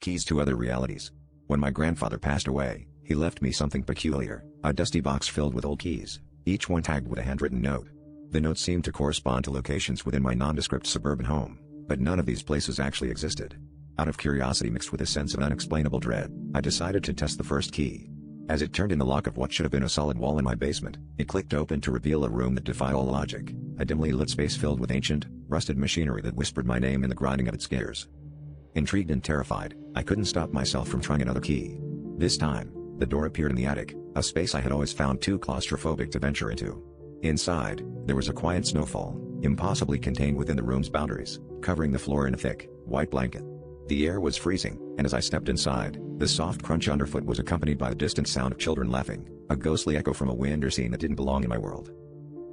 Keys to other realities. When my grandfather passed away, he left me something peculiar, a dusty box filled with old keys, each one tagged with a handwritten note. The note seemed to correspond to locations within my nondescript suburban home, but none of these places actually existed. Out of curiosity mixed with a sense of unexplainable dread, I decided to test the first key. As it turned in the lock of what should have been a solid wall in my basement, it clicked open to reveal a room that defied all logic, a dimly lit space filled with ancient, rusted machinery that whispered my name in the grinding of its gears. Intrigued and terrified, I couldn't stop myself from trying another key. This time, the door appeared in the attic, a space I had always found too claustrophobic to venture into. Inside, there was a quiet snowfall, impossibly contained within the room's boundaries, covering the floor in a thick, white blanket. The air was freezing, and as I stepped inside, the soft crunch underfoot was accompanied by the distant sound of children laughing, a ghostly echo from a winter scene that didn't belong in my world.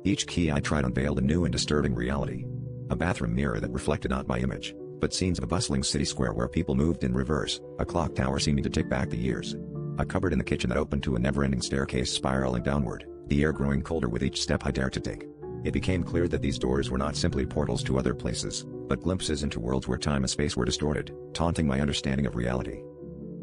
Each key I tried unveiled a new and disturbing reality. A bathroom mirror that reflected not my image, but scenes of a bustling city square where people moved in reverse, a clock tower seeming to tick back the years. A cupboard in the kitchen that opened to a never-ending staircase spiraling downward, the air growing colder with each step I dared to take. It became clear that these doors were not simply portals to other places, but glimpses into worlds where time and space were distorted, taunting my understanding of reality.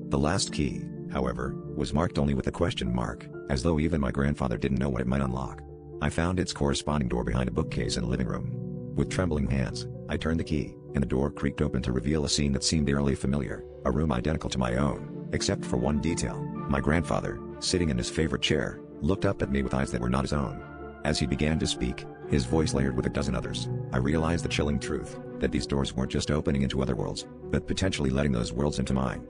The last key, however, was marked only with a question mark, as though even my grandfather didn't know what it might unlock. I found its corresponding door behind a bookcase in the living room. With trembling hands, I turned the key, and the door creaked open to reveal a scene that seemed eerily familiar, a room identical to my own, except for one detail. My grandfather, sitting in his favorite chair, looked up at me with eyes that were not his own. As he began to speak, his voice layered with a dozen others, I realized the chilling truth, that these doors weren't just opening into other worlds, but potentially letting those worlds into mine.